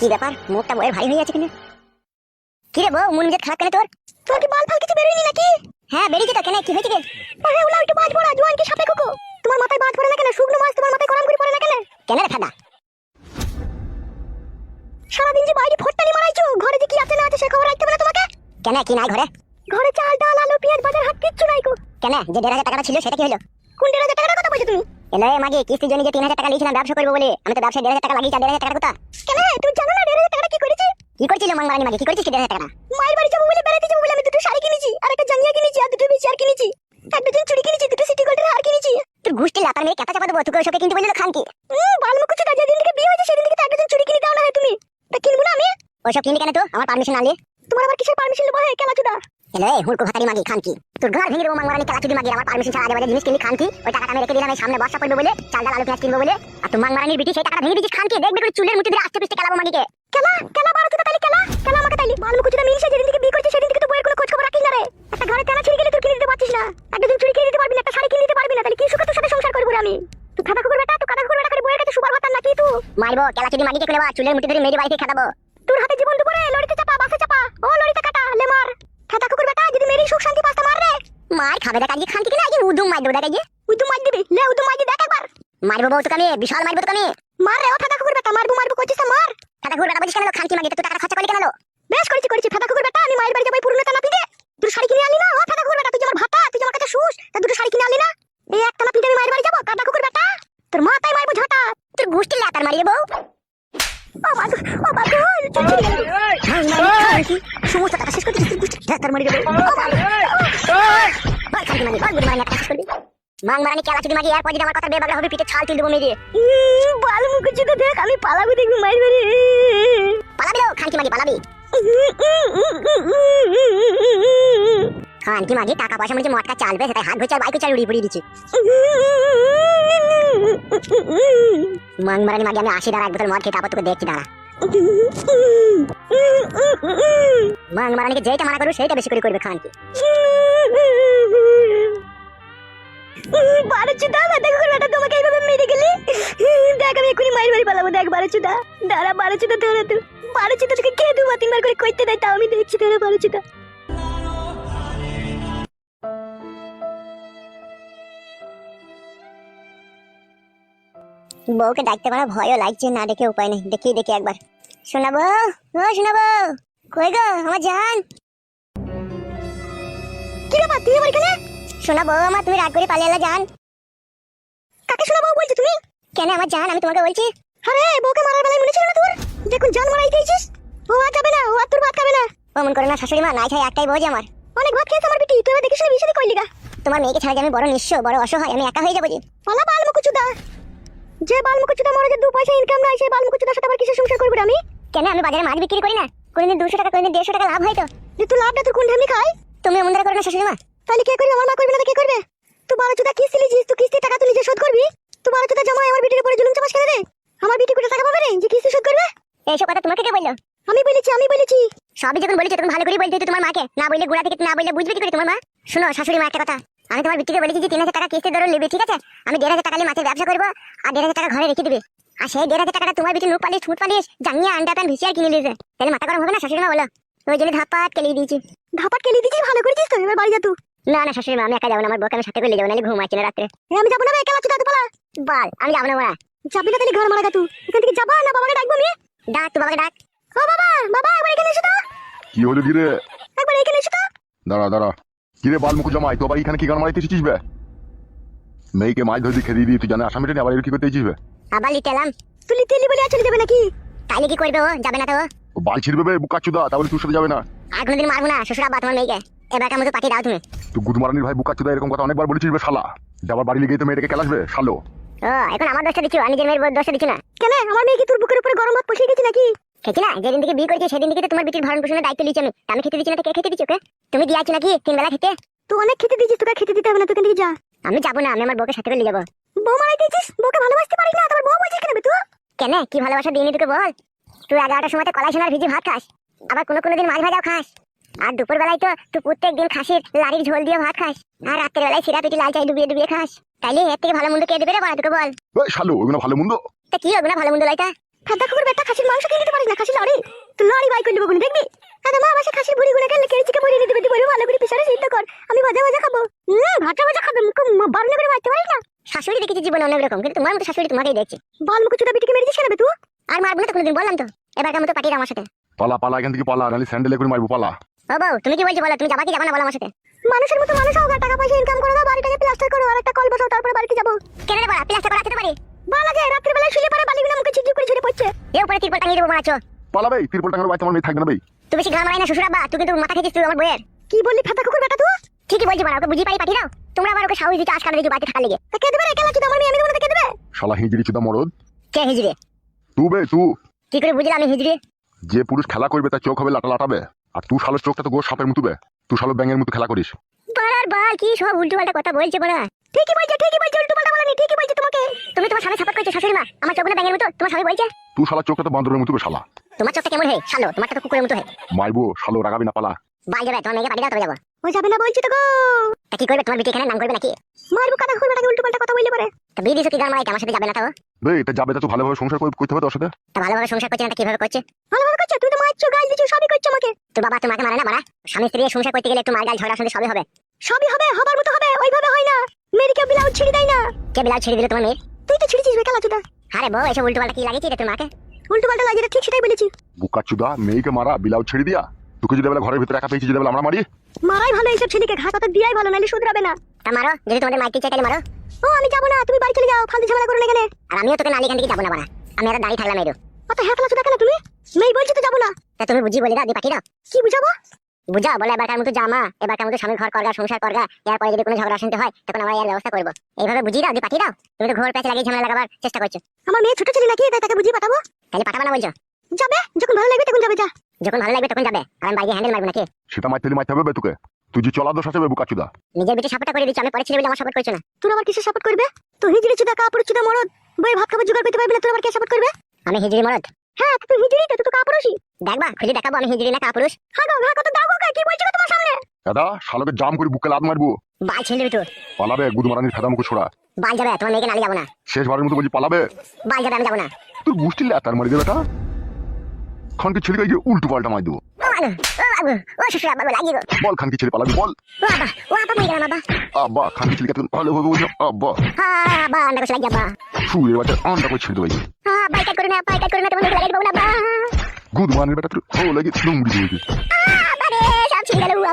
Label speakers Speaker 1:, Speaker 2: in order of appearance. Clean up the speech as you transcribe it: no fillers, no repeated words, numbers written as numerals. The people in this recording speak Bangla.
Speaker 1: কি ব্যাপার, মুখটা বড় ভারী হয়ে আছে কেন? কি রে বউ, মন মেজাজ খারাপ কেন তোর? তোর কি বাল ফাল কিছু বেরোয়নি নাকি? হ্যাঁ বেরিয়েছে তো, কেন কি হয়েছে? আরে ওলা একটু বাজ পড়া, জোয়ান কি সাপে কুকু। তোমার মাথায় বাজ পড়ে না কেন? শুকনো মাছ তোমার মাথায় গরম করে পড়ে না কেন? কেন রে ফাদা? সারাদিন যে বাইরে ফট্টানি মারাইছো, ঘরে যে কি আছে না আছে সে খবর রাখতে হবে না তোমাকে? কেন কি নাই ঘরে? ঘরে চাল ডাল আলু পেঁয়াজ বাজার হাট কিচ্ছু নাই কো। কেন, যে 1,500 টাকাটা ছিল সেটা কি হলো? কোন 1,500 টাকার কথা বলছো তুমি? এলে মাগে কিস্তির জন্য যে 3,000 টাকা লিয়েছিলাম ব্যবসা করব বলে, আমি তো ব্যবসায় 1,500 টাকা লাগিয়েছি, 1,500 টাকা কথা। কেন তুমি জানো না 1,500 টাকা কি করেছি? কি করেছিল মাংমারানি মাগে, কি করেছিস 1,500 টাকা? মায়ের বাড়ি যাবো বলে বেড়াতে যাবো বলে আমি দুটো শাড়ি কিনেছি, আর একটা জাঙ্গিয়া কিনেছি, আর দুটো বিচার কিনেছি, এক ডজন চুড়ি কিনেছি, দুটো সিটি গোল্ডের হার কিনেছি। তোর গুষ্টি লাতার মেয়ে কেটা চাপা দেবো, তোকে ওসবকে কিনতে বললো খান কি? বালমুখ কিছু যেদিন থেকে বিয়ে হয়েছে সেদিন থেকে তো এক ডজন চুড়ি কিনে দাও না হয় তুমি। তা কিনবো না আমি? ওসব কিনবি কেন তো, আমার পারমিশন না নিয়ে? তোমার আবার কিসের পারমিশন নেবো? হে কেলাচুদা, এলে হুড়কো ভাতারি মাগি খান কি? তোর ঘর ভেঙে দেবো মাংমারানি কেলাচুদি মাগি। আমার পারমিশন ছাড়া আজে জিনিস কিনবি খান কি? ওই টাকাটা আমি রেখে দিলাম এই সামনে বর্ষা পড়বে বলে, চাল ডাল আলু পেঁয়াজ কিনবো বলে। আর তুই মাংমারানির বিটি সেই টাকাটা ভেঙে দিছিস খান কি? দেখবে করে চুলের মুঠি ধরে আস্তে পিস্তে কেলাবো মাগিকে। কেলা কেলা বারো তুই তাইলে কেলা কেলা আমাকে তাইলে বালমুখ কিছু মিলছে। যেদিন থেকে বিয়ে করেছিস সেদিন থেকে তো বইয়ের কোনো খোঁজ খবর রাখিস না রে। একটা ঘরে তেনা ছিঁড়ে গেলে তুই কিনে দিতে পারছিস না, একটা দিন চুরি কিনে দিতে পারবি না, একটা শাড়ি কিনে দিতে পারবি না, তাহলে কি সুখে তোর সাথে সংসার করবো আমি? তুই খাতা কুকুর বেটা, তুই খাতা কুকুর বেটা করে বইয়ের কাছে সুপার ভাতার নাকি? তুই মারবো কেলাচুদি মাগিকে খুলে বা চুলের মুঠি ধরে মেরে বাড়িতে খেদাবো। তোর হাতে জীবন দুপুরে লড়িতে চাপা বাসে চাপা, ও লড়িতে কাটা লে মার। খাতা কুকুর বেটা যদি মেরি সুখ শান্তি পাস্তা মার রে। মার খাবে দেখ আজকে খান কি না, আজকে উদুম মার দেবো দেখ। আজকে উদুম মার দিবি? লে উদুম মার দি দেখ একবার। মারবো বউ তোকে আমি, বিশাল মারবো তোকে আমি। মার রে ও খাতা কুকুর বেটা, মারবো মারবো করছিস না মার। খাতা কুকুর বেটা বলছিস কেন? খান কি মাগি তুই টাকা খরচা করলি কেন? বেশ করেছি খাতা কুকুর বেটা, আমি মায়ের বাড়ি যাবো পুরনো টানা পিঠে, তুই শাড়ি কিনে আনলি না? ও খাতা কুকুর বেটা, তুই আমার ভাতা, তুই আমার কাছে শুস, তা দুটো শাড়ি কিনে আনলি না? এই একটা না পিঠে আমি মায়ের বাড়ি যাবো খাতা কুকুর বেটা, তোর মাথায় মারবো ঝাঁটা। তোর গুষ্টি লাতার মারিয়ে বউ। ও মা ও মা গো, সমস্ত টাকা শেষ করে দিচ্ছিস গুষ্টি লাতার মারিয়ে বউ। মাংমারানি কেলাচুদি মাগি এরপর যদি আমার কথা বেবাগলা হবে পিঠে ছাল তুল দেবো মেরে। বাল মুখ চুদা দেখ, আমি পালাবো দেখবি মায়ের বাড়ি। পালাবি লো খান কি মাগি, পালাবি? খান কি মাগি টাকা পয়সা মনে মটকা চালবে, সেটাই হাত ভেচার বাইক চাল উড়িয়ে পড়িয়ে দিচ্ছি। মাংমারানি মাগি আমি 80 টাকা এক বোতল মদ খেতে আবার তোকে দেখছি দাঁড়া। মাংমারানিকে যেটা মানা করবো সেইটা বেশি করে করবে খান কি। বারোচুদা মাথা কুকুর বেটা, তোমাকে এইভাবে মেরে গেলি? দেখ আমি এক্ষুনি মায়ের বাড়ি পালাবো। দেখ বারোচুদা দাঁড়া, বারোচুদা ধরা তুই। বারোচুদা তোকে কে 2-3 বার করে কইতে দেয় তাও আমি দেখছি, দাঁড়া বারোচুদা। বউকে ডাকতে পারা ভয়ও লাগছে, না ডেকে উপায় নেই, দেখি একবার। শোনাবো ও শোনাবো, কই গো আমার জান? কি ব্যাপার তুই আমার এখানে? শোনাবো আমার, তুমি রাগ করে পালিয়ে এলা জান। কাকে শোনাবো বলছো তুমি? কেন আমার জান, আমি তোমাকে বলছি। আরে বউকে মারার বেলায় মনে ছিল না তোর? দেখুন জান মারাই দিয়েছিস। ও আর যাবে না, ও আর তোর ভাত খাবে না। অমন করে না শাশুড়ি মা, নাই খাই একটাই বউ যে আমার। অনেক ভাত খেয়েছে আমার বিটি, তুই এবার দেখিস না বিয়ে শাদী করলি গা। তোমার মেয়েকে ছাড়া যে আমি বড় নিঃস্ব বড় অসহায়, আমি একা হয়ে যাবো যে। পালা বালমুকুচুদা, যে বালমুকুচুদা মরে যে 2 পয়সা ইনকাম নাই, সেই বালমুকুচুদার সাথে আবার কিসের সংসার করবি আমি? কেন আমি বাজারে মাছ বিক্রি করি না? কোনদিন 200 টাকা কোনদিন 150 টাকা লাভ হয় তো। যে তুই লাভটা তোর কোন ঢেমনি খায়? তুমি এমন ধরে করো না শাশুড়ি মা। তাহলে কে করবে? আমার মা করবে না তো কে করবে? তুই বারোচুদা কিস্তি লিছিস, তুই কিস্তি টাকা তুই নিজে শোধ করবি। তুই বারোচুদা জামাই আমার বিটির উপরে জুলুম চাপাস কেন রে? আমার বিটি কোটি টাকা পাবে রে যে কিস্তি শোধ করবে? এইসব কথা তোমাকে কে বললো? আমি বলেছি। সবই যখন বলেছি তখন ভালো করে বলতে হতো তোমার মাকে, না বললে গোড়া থেকে না বললে বুঝবে কি করে তোমার মা? শোনো শাশুড়ি মা একটা কথা, আমি তোমার বিটিকে বলেছি যে 3,000 টাকা কিস্তি ধরে নেবে, ঠিক আছে? আমি 1,500 টাকা নিয়ে মাছের ব্যবসা করবো, আর 1,500 টাকা ঘরে রেখে দিবে। আর সেই 1,500 টাকাটা তোমার বিটি নুক পালিশ ঠুট পালিশ জাঙ্গিয়া আন্ডা প্যান ভিসিয়ার কিনে নিয়েছে, তাহলে মাথা গরম হবে না শাশুড়ি মা বলো? ওই জন্য ধাপাত কেলিয়ে দিয়েছি। ভালো করেছিস তো, এবার বাড়ি যা তুই। না শাশুড়ি মা আমি একা যাবো না, আমার বউকে আমি সাথে করে যাবো, নাহলে ঘুমাচ্ছি না রাত্রে। আমি যাবো না, একা চুদা তুই পালা। বল আমি যাবো না মারা। যাবি না তাহলে ঘর মারা গা তুই, এখান থেকে যাবা না বাবাকে ডাকবো আমি? ডাক তুই বাবাকে ডাক। ও বাবা একবার এখানে এসো তো।
Speaker 2: কি হলো কি রে?
Speaker 1: একবার এখানে এসো তো।
Speaker 2: দাঁড়া কি রে বালমুখু জামাই, তো আবার এখানে কি গান মারাইতে এসেছিস বে? মেয়েকে মাছ ধরে খেয়ে দিয়ে তুই জানে আসামিটা নিয়ে আবার এর কি করতে এসেছিস বে?
Speaker 1: আবার লিতেলাম। তুই লিতেলি বলে চলে যাবে নাকি? তাইলে কি করবে ও? যাবে না তো
Speaker 2: ও বাল ছিড়বে বে বুকাচুদা, তাহলে তোর সাথে যাবে না।
Speaker 1: আর কোনোদিন মারবো না শ্বশুর আব্বা তোমার মেয়েকে, এবারকার মতো পাঠিয়ে দাও তুমি।
Speaker 2: তুই গুদমারানির ভাই বুকাচুদা এরকম কথা অনেকবার বলেছিস বে শালা, যাবার বাড়ি লেগে তো মেয়েটাকে কেলাসবে শালো।
Speaker 1: ও এখন আমার দোষটা দিচ্ছ, আমি নিজের মেয়ের দোষটা দিচ্ছ না কেন? আমার মেয়ে কি তোর বুকের উপরে গরম ভাত বসিয়ে গেছি নাকি? খেছি না, যেদিন থেকে বিয়ে করেছি সেদিন থেকে তো তোমার বিটির ভরণ পোষণের দায়িত্ব নিয়েছি আমি। আমি খেতে দিচ্ছি না তো কে খেতে দিচ্ছ? ওকে তুমি দিয়েছো নাকি 3 বেলা খেতে? তুই অনেক খেতে দিয়েছিস, তোকে খেতে দিতে হবে না, তুই কেন যা। আমি যাবো না, আমি আমার বউকে সাথে করে যাবো। বউ মারাই দিয়েছিস, বউকে ভালোবাসতে পারিস না, তোমার বউ বলছিস কেন তুই? কেন কি ভালোবাসা দিইনি তোকে বল? তুই 11টার সময় কলাই সোনার ভিজি ভাত খাস, আবার কোনো দিন মাছ ভাজাও খাস, আর দুপুর বেলায় তো তুই প্রত্যেকদিন খাসির লাড়ির ঝোল দিয়ে ভাত খাস, আর রাতের বেলায় সিরা পিটি লাল চাই ডুবিয়ে খাস। তাইলে এর থেকে ভালো মন্দ কে দেবে রে বল, তোকে বল।
Speaker 2: ওই শালো ওগুলো ভালো মন্দ?
Speaker 1: তা কি ওগুলো ভালো মন্দ লাইটা? খাদ্য খবর বেটা, খাসির মাংস কিনে দিতে পারিস না, খাসির করে দেবো কোনি দেখবি। দাদা মা বাসা খাসির ভুড়ি গুলো গেলে কেড়ে ভরে নিতে বলবি ভালো করে পিছনে সিদ্ধ কর, আমি ভাজা ভাজা খাবো। ভাজা ভাজা খাবে মুখ বারণ করে মারতে পারিস না। শাশুড়ি দেখেছি জীবনে অনেক রকম, কিন্তু তোমার মতো শাশুড়ি তোমাকেই দেখছি। বাল মুখ চুদা বিটিকে মেরে দিস কেন বে তুই? আর মারবো না তো কোনোদিন, বললাম তো। এবার কেমন তো পাঠিয়ে আমার সাথে।
Speaker 2: পালা পালা এখান থেকে পালা, নাহলে স্যান্ডেলে করে মারবো পালা।
Speaker 1: ও বউ তুমি কি বলছো বলো, তুমি যাবা কি যাবা না বলো আমার সাথে। মানুষের মতো মানুষ হোক, টাকা পয়সা ইনকাম করো, বাড়িটাকে প্লাস্টার করো, আর একটা কল বসাও, তারপরে বাড়িতে যাবো। কেন রে বড়া, প্লাস্টার করা যেতে পারে? বালা যায় রাত্রি বেলায় শুয়ে পড়ে বালিগুলো মুখে ছিটচিট করে ছুড়ে পড়ছে। এর উপরে তিরপল টাঙিয়ে দেবো মারাচ্ছো।
Speaker 2: পালাবে তিরপল টাঙানো বাচ্চা আমার মেয়ে থাকবে না বে।
Speaker 1: তুই বেশি গ্রাম মারাই না শ্বশুর আব্বা, তুই কিন্তু মাথা খেয়েছিস তুই আমার বইয়ের। কি বললি ফাটা কুকুর বেটা তুই? ঠিকই বলছি বড়া, ওকে বুঝিয়ে পারি পাঠিয়ে দাও। তোমরা আবার ওকে সাহস দিতে আজকাল দিকে বাড়িতে থাকা লেগে। তা কে দেবে রে কেলা চুদা আমার মেয়ে, আমি দেবো না কে দেবে?
Speaker 2: শালা হিজড়ি চুদা মরদ।
Speaker 1: কে হিজড়ি?
Speaker 2: তুই বে তুই।
Speaker 1: কি করে বুঝলাম আমি হিজড়ি?
Speaker 2: যে পুরুষ খেলা করবে তার চোখ হবে লাটা লাটাবে, আর তুই শালোর চোখটা তো গোর সাপের মতো বে। তুই শালো ব্যাঙের মতো খেলা করিস।
Speaker 1: বাড়ার বাল কি সব উল্টো পাল্টা কথা বলছে বড়া। ঠিকই বলছে উল্টো পাল্টা বলেনি, ঠিকই বলছে তোমাকে। তুমি তোমার স্বামী সাপোর্ট করছো শাশুড়ি মা, আমার চোখগুলো ব্যাঙের মতো, তোমার স্বামী বলছে।
Speaker 2: তুই শালা চোখটা তো বান্দরের মতো বে শালা।
Speaker 1: তোমার চোখটা কেমন হয় শালো, তোমারটা তো কুকুরের মতো হয়।
Speaker 2: মারবো শালো, রাগাবি না পালা।
Speaker 1: বাল যাবে তোমার মেয়েকে পাঠিয়ে দাও, তবে যাবো। ও যাবে না বলছি তো গো। তা কি করবে তোমার বিটি, এখানে নাম করবে নাকি? মারবো কাদা খুলবে নাকি উল্টো পাল্টা কথা বললে পারে। তা বিয়ে দিছো কি গান মারাইতে, আমার সাথে যাবে না তো?
Speaker 2: বে এটা যাবে তা তুই ভালোভাবে সংসার করতে হবে তোর সাথে।
Speaker 1: তা ভালোভাবে সংসার করছে না, কিভাবে করছে? ভালোভাবে করছে, তুমি তো মারছো, গাল দিছো, সবই করছো আমাকে। তো বাবা তোমাকে মারে না মারা? স্বামী স্ত্রী সংসার করতে গেলে একটু মার গাল ঝগড়া শুনতে সবই হবে। সবই হবে, হবার মতো হবে, ওইভাবে হয় না। মেয়ের কেউ বিলাউ ছিড়ে দেয় না। কে বিলাউ ছিড়ে দিল তোমার মেয়ের? তুই তো ছিড়েছিস বে কালা চুদা। আরে বউ এসব উল্টো পাল্টা কি লাগিয়েছিস রে তোর মাকে? উল্টো পাল্টা লাগিয়ে ঠিক সেটাই বলেছি।
Speaker 2: বুকা চুদা মেয়েকে মারা, বিলাউ ছেড়ে দিয়া। তোকে যদি বলে ঘরের ভিতরে একা পেয়েছি, যদি বলে আমরা মারি।
Speaker 1: মারাই ভালো, এইসব ছেলেকে ঘাত হাতে দিয়াই ভালো, নাইলে শুধরাবে না। তা মারো, যদি তোমাদের মাইক চাই তাহলে মারো। ও আমি যাবো না, তুমি বাড়ি চলে যাও, ফালতু ঝামেলা করো না এখানে। আর আমিও তোকে নালি এখান থেকে যাবো না বাড়া, আমি আর দাঁড়িয়ে থাকলাম এরো। অত হ্যাকলা চুদা কেন তুমি? মেয়ে বলছি তো যাবো না। তা তুমি বুঝিয়ে বলে দাও, দি পাঠিয়ে দাও। কি বুঝাবো? বুঝাও, বলে এবারকার মতো জামা, এবারকার মতো স্বামী ঘর করগা, সংসার করগা, এরপরে যদি কোনো ঝগড়া শুনতে হয় তখন আমরা এর ব্যবস্থা করবো। এইভাবে বুঝিয়ে দাও, দি পাঠিয়ে দাও। তুমি তো ঘোর প্যাচ লাগিয়ে ঝামেলা লাগাবার চেষ্টা করছো। আমার মেয়ে ছোট ছেলে নাকি, তাই তাকে বুঝিয়ে পাঠাবো? তাহলে পাঠাবো না বলছো? যাবে, যখন ভালো লাগবে তখন যাবে। যা, যখন ভালো লাগবে তখন যাবে। আর আমি বাইরে হ্যান্ডেল মারবো নাকি?
Speaker 2: সেটা মারতে হবে বে তোকে। তুই যে চলা দোষ আছে বে বুকা চুদা।
Speaker 1: নিজের বিটে সাপোর্ট করে দিচ্ছি, আমি পরে ছেলে বলে আমার সাপোর্ট করছো না। তোর আবার কিসে সাপোর্ট করবে? তো হিজড়ি চুদা কাপড় চুদা মরদ, বই ভাত খাবার জোগাড় করতে পারবি না, তোর আবার কে সাপোর্ট করবে? আমি হিজড়ি মরদ? হ্যাঁ তুই হিজড়ি, তুই তো কাপুরুষই। দেখবা খুলে দেখাবো আমি হিজড়ি না কাপুরুষ। হ্যাঁ গো, হ্যাঁ কত দাও গো, কি বলছো তোমার সামনে?
Speaker 2: দাদা শালোকে জাম করে বুকে লাত মারবো।
Speaker 1: বাল ছেড়ে দিবি তুই।
Speaker 2: পালাবে গুদমারানির ফেদা মুখে ছোড়া।
Speaker 1: বাল যাবে, তোমার মেয়েকে নালি যাবো না।
Speaker 2: শেষবারের মতো বলছি পালাবে।
Speaker 1: বাল যাবে, আমি যাবো না।
Speaker 2: তোর গুষ্টি লাতার মারি দেবে টা। খানকে ছেলে গাইয়ে উল্টো পাল্টা মার দেবো।
Speaker 1: ও শ্বশুর আব্বা লাগিয়ে গো।
Speaker 2: বল খানকে ছেলে পালাবি বল।
Speaker 1: ও আব্বা বলে গেলাম আব্বা।
Speaker 2: আব্বা খানকে ছেলে কেন ভালো হবে বলছো আব্বা।
Speaker 1: হ্যাঁ আব্বা আন্ডা করে লাগিয়ে আব্বা।
Speaker 2: শুয়ে বাচ্চা আন্ডা করে ছেড়ে দেবে।
Speaker 1: হ্যাঁ বাইকাট করে না, তোমার লাগিয়ে দেবো না আব্বা।
Speaker 2: গুদমারানির বেটা তোর ও লাগে ডুমড়ি দেবে।
Speaker 1: আব্বা রে সব ছিড়ে গেল আব্বা।